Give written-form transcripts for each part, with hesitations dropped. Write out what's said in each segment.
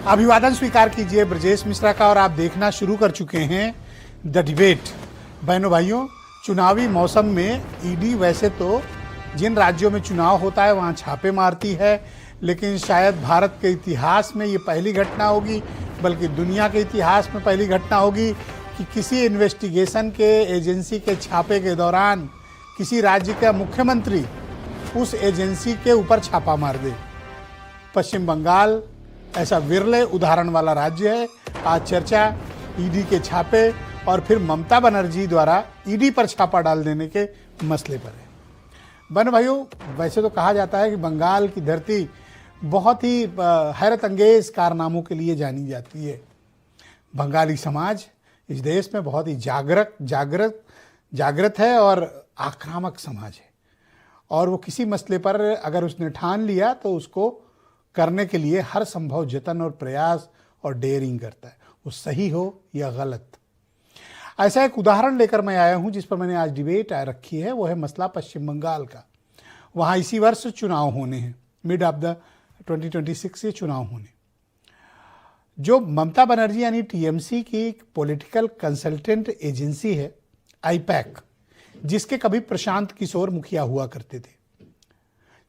अभिवादन स्वीकार कीजिए ब्रजेश मिश्रा का और आप देखना शुरू कर चुके हैं द डिबेट। बहनों भाइयों, चुनावी मौसम में ईडी वैसे तो जिन राज्यों में चुनाव होता है वहां छापे मारती है, लेकिन शायद भारत के इतिहास में ये पहली घटना होगी, बल्कि दुनिया के इतिहास में पहली घटना होगी कि किसी इन्वेस्टिगेशन के एजेंसी के छापे के दौरान किसी राज्य का मुख्यमंत्री उस एजेंसी के ऊपर छापा मार दे। पश्चिम बंगाल ऐसा विरले उदाहरण वाला राज्य है। आज चर्चा ईडी के छापे और फिर ममता बनर्जी द्वारा ईडी पर छापा डाल देने के मसले पर है। बहन भाइयों, वैसे तो कहा जाता है कि बंगाल की धरती बहुत ही हैरत अंगेज कारनामों के लिए जानी जाती है। बंगाली समाज इस देश में बहुत ही जागृत है और आक्रामक समाज है, और वो किसी मसले पर अगर उसने ठान लिया तो उसको करने के लिए हर संभव जतन और प्रयास और डेयरिंग करता है, वो सही हो या गलत। ऐसा एक उदाहरण लेकर मैं आया हूं जिस पर मैंने आज डिबेट रखी है, वो है मसला पश्चिम बंगाल का। वहां इसी वर्ष चुनाव होने हैं, मिड ऑफ द 2026 से चुनाव होने। जो ममता बनर्जी यानी टीएमसी की पॉलिटिकल कंसल्टेंट एजेंसी है आईपैक, जिसके कभी प्रशांत किशोर मुखिया हुआ करते थे,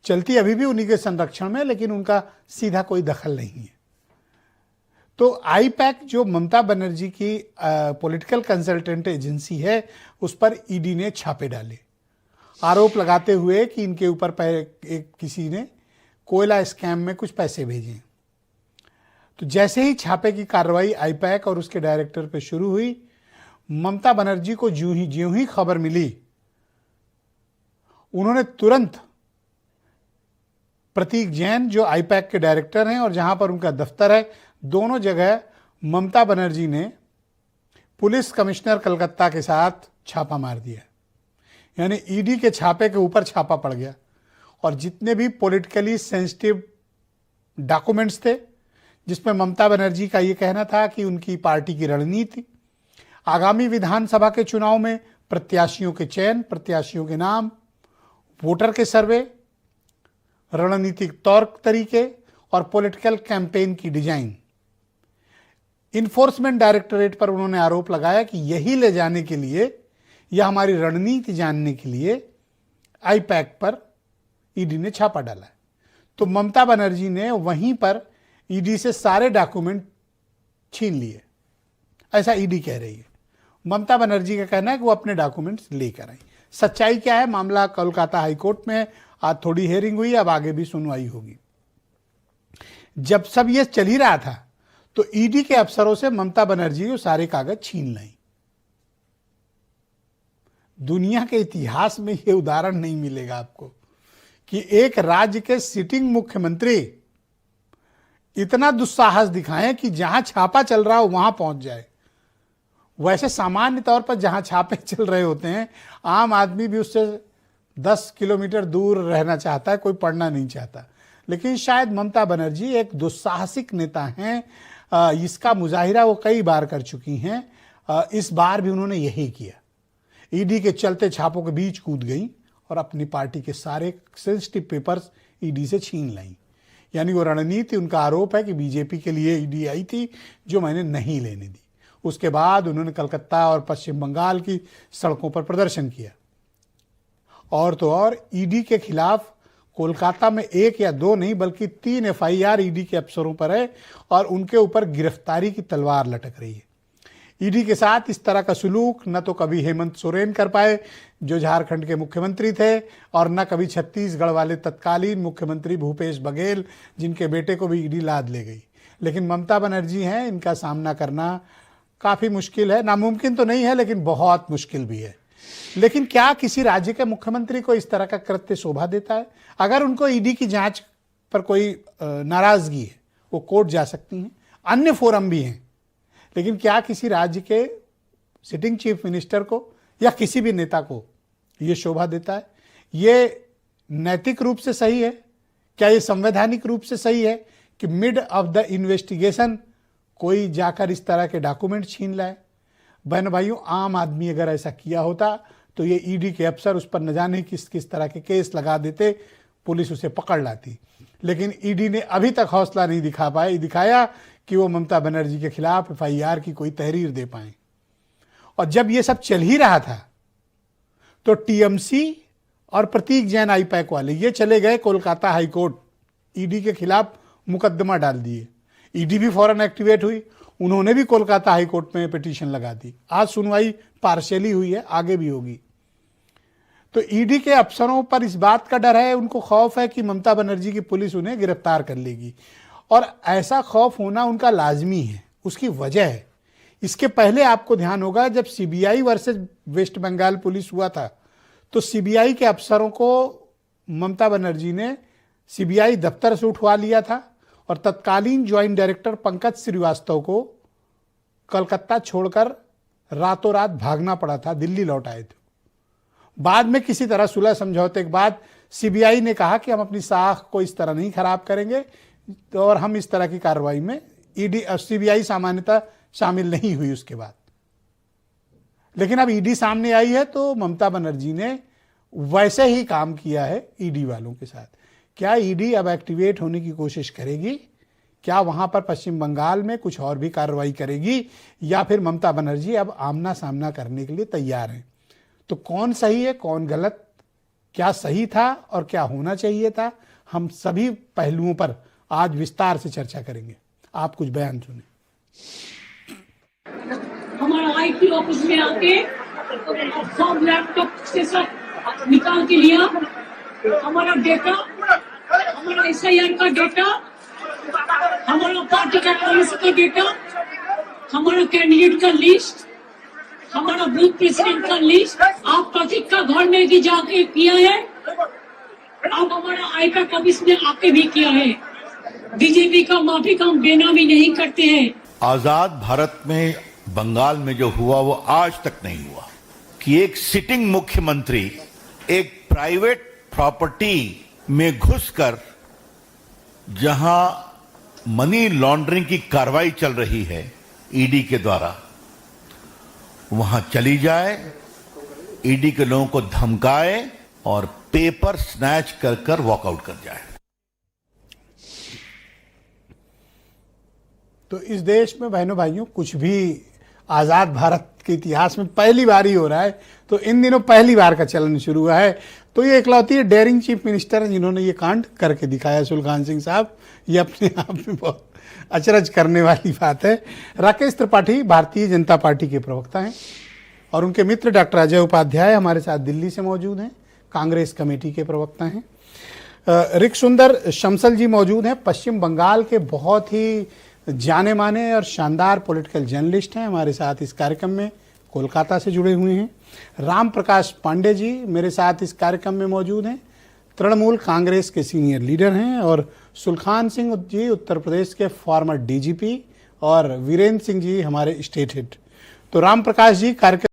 चलती अभी भी उन्हीं के संरक्षण में, लेकिन उनका सीधा कोई दखल नहीं है। तो आईपैक जो ममता बनर्जी की पॉलिटिकल कंसल्टेंट एजेंसी है, उस पर ईडी ने छापे डाले, आरोप लगाते हुए कि इनके ऊपर किसी ने कोयला स्कैम में कुछ पैसे भेजे। तो जैसे ही छापे की कार्रवाई आईपैक और उसके डायरेक्टर पे शुरू हुई, ममता बनर्जी को ज्यों ही खबर मिली, उन्होंने तुरंत प्रतीक जैन जो आईपैक के डायरेक्टर हैं और जहां पर उनका दफ्तर है, दोनों जगह ममता बनर्जी ने पुलिस कमिश्नर कलकत्ता के साथ छापा मार दिया। यानी ईडी के छापे के ऊपर छापा पड़ गया, और जितने भी पॉलिटिकली सेंसिटिव डॉक्यूमेंट्स थे, जिसमें ममता बनर्जी का ये कहना था कि उनकी पार्टी की रणनीति, आगामी विधानसभा के चुनाव में प्रत्याशियों के चयन, प्रत्याशियों के नाम, वोटर के सर्वे, रणनीतिक तौर तरीके और पॉलिटिकल कैंपेन की डिजाइन, इन्फोर्समेंट डायरेक्टरेट पर उन्होंने आरोप लगाया कि यही ले जाने के लिए या हमारी रणनीति जानने के लिए आईपैक पर ईडी ने छापा डाला है। तो ममता बनर्जी ने वहीं पर ईडी से सारे डॉक्यूमेंट छीन लिए, ऐसा ईडी कह रही है। ममता बनर्जी का कहना है कि वो अपने डॉक्यूमेंट्स लेकर आई। सच्चाई क्या है? मामला कोलकाता हाईकोर्ट में है, आज थोड़ी हेयरिंग हुई, अब आगे भी सुनवाई होगी। जब सब ये चल ही रहा था तो ईडी के अफसरों से ममता बनर्जी वो सारे कागज छीन लाई। दुनिया के इतिहास में ये उदाहरण नहीं मिलेगा आपको कि एक राज्य के सिटिंग मुख्यमंत्री इतना दुस्साहस दिखाएं कि जहां छापा चल रहा हो वहां पहुंच जाए। वैसे सामान्य तौर पर जहां छापे चल रहे होते हैं, आम आदमी भी उससे 10 किलोमीटर दूर रहना चाहता है, कोई पढ़ना नहीं चाहता। लेकिन शायद ममता बनर्जी एक दुस्साहसिक नेता हैं, इसका मुजाहिरा वो कई बार कर चुकी हैं। इस बार भी उन्होंने यही किया, ईडी के चलते छापों के बीच कूद गई और अपनी पार्टी के सारे सेंसिटिव पेपर्स ईडी से छीन लाई। यानी वो रणनीति, उनका आरोप है कि बीजेपी के लिए ईडी आई थी जो मैंने नहीं लेने दी। उसके बाद उन्होंने कलकत्ता और पश्चिम बंगाल की सड़कों पर प्रदर्शन किया, और तो और ईडी के खिलाफ कोलकाता में 1 या 2 नहीं बल्कि 3 एफआईआर ईडी के अफसरों पर है, और उनके ऊपर गिरफ्तारी की तलवार लटक रही है। ईडी के साथ इस तरह का सुलूक न तो कभी हेमंत सोरेन कर पाए जो झारखंड के मुख्यमंत्री थे, और न कभी छत्तीसगढ़ वाले तत्कालीन मुख्यमंत्री भूपेश बघेल, जिनके बेटे को भी ईडी लाद ले गई। लेकिन ममता बनर्जी हैं, इनका सामना करना काफ़ी मुश्किल है। नामुमकिन तो नहीं है, लेकिन बहुत मुश्किल भी है। लेकिन क्या किसी राज्य के मुख्यमंत्री को इस तरह का कृत्य शोभा देता है? अगर उनको ईडी की जांच पर कोई नाराजगी है, वो कोर्ट जा सकती हैं, अन्य फोरम भी हैं। लेकिन क्या किसी राज्य के सिटिंग चीफ मिनिस्टर को या किसी भी नेता को ये शोभा देता है? ये नैतिक रूप से सही है? क्या ये संवैधानिक रूप से सही है कि मिड ऑफ द इन्वेस्टिगेशन कोई जाकर इस तरह के डॉक्यूमेंट छीन लाए? बहन भाइयों, आम आदमी अगर ऐसा किया होता तो ये ईडी के अफसर उस पर न जाने किस किस तरह के केस लगा देते, पुलिस उसे पकड़ लाती। लेकिन ईडी ने अभी तक हौसला नहीं दिखाया कि वो ममता बनर्जी के खिलाफ FIR की कोई तहरीर दे पाए। और जब ये सब चल ही रहा था तो TMC और प्रतीक जैन IPAC वाले ये चले गए कोलकाता हाई कोर्ट, ED के खिलाफ मुकदमा डाल दिए। ED भी फौरन एक्टिवेट हुई, उन्होंने भी कोलकाता हाई कोर्ट में पिटीशन लगा दी। आज सुनवाई पार्शियली हुई है, आगे भी होगी। तो ED के अफसरों पर इस बात का डर है, उनको खौफ है कि ममता बनर्जी की पुलिस उन्हें गिरफ्तार कर लेगी, और ऐसा खौफ होना उनका लाजमी है। उसकी वजह है, इसके पहले आपको ध्यान होगा जब CBI versus West Bengal police हुआ था तो CBI के अफसरों को ममता बनर्जी ने CBI दफ्तर से उठवा लिया था और तत्कालीन ज्वाइंट डायरेक्टर पंकज श्रीवास्तव को कलकत्ता छोड़कर रातों रात भागना पड़ा था, दिल्ली लौट आए थे। बाद में किसी तरह सुलह समझौते के बाद CBI ने कहा कि हम अपनी साख को इस तरह नहीं खराब करेंगे और हम इस तरह की कार्रवाई में CBI सामान्यतः शामिल नहीं हुई उसके बाद। लेकिन अब ED सामने आई है तो ममता बनर्जी ने वैसे ही काम किया है ED वालों के साथ। क्या ED अब एक्टिवेट होने की कोशिश करेगी? क्या वहां पर पश्चिम बंगाल में कुछ और भी कार्रवाई करेगी, या फिर ममता बनर्जी अब आमना सामना करने के लिए तैयार हैं? तो कौन सही है, कौन गलत, क्या सही था और क्या होना चाहिए था, हम सभी पहलुओं पर आज विस्तार से चर्चा करेंगे। आप कुछ बयान सुने। हमारा IT ऑफिस में आके सब लैपटॉप से सब निकाल के लिया, हमारा डेटा, हमारा SIR का डेटा, हमारा पार्टी का पुलिस का डेटा, हमारा कैंडिडेट का लिस्ट, हमारा बूथ प्रेसिडेंट का लिस्ट, आप प्रतीक का घर में भी जाके किया है, आप हमारा IPAC ऑफिस में आके भी किया है। बीजेपी का माफी का हम बेनामी नहीं करते हैं। आजाद भारत में बंगाल में जो हुआ वो आज तक नहीं हुआ कि एक सिटिंग मुख्यमंत्री एक प्राइवेट प्रॉपर्टी में घुसकर जहां मनी लॉन्ड्रिंग की कार्रवाई चल रही है ED के द्वारा, वहां चली जाए, ED के लोगों को धमकाए और पेपर स्नैच कर वॉकआउट कर जाए। तो इस देश में बहनों भाइयों कुछ भी आज़ाद भारत के इतिहास में पहली बार ही हो रहा है। तो इन दिनों पहली बार का चलन शुरू हुआ है। तो ये इकलौती डेयरिंग चीफ मिनिस्टर हैं जिन्होंने ये कांड करके दिखाया, सुलखान सिंह साहब। ये अपने आप में बहुत अचरज करने वाली बात है। राकेश त्रिपाठी भारतीय जनता पार्टी के प्रवक्ता हैं और उनके मित्र डॉक्टर अजय उपाध्याय हमारे साथ दिल्ली से मौजूद हैं, कांग्रेस कमेटी के प्रवक्ता हैं। रिक सुंदर शमसल जी मौजूद हैं, पश्चिम बंगाल के बहुत ही जाने माने और शानदार पॉलिटिकल जर्नलिस्ट हैं, हमारे साथ इस कार्यक्रम में कोलकाता से जुड़े हुए हैं। राम प्रकाश पांडे जी मेरे साथ इस कार्यक्रम में मौजूद हैं, तृणमूल कांग्रेस के सीनियर लीडर हैं। और सुलखान सिंह जी उत्तर प्रदेश के फॉर्मर DGP और वीरेंद्र सिंह जी हमारे स्टेट हेड। तो राम प्रकाश जी कार्यक्रम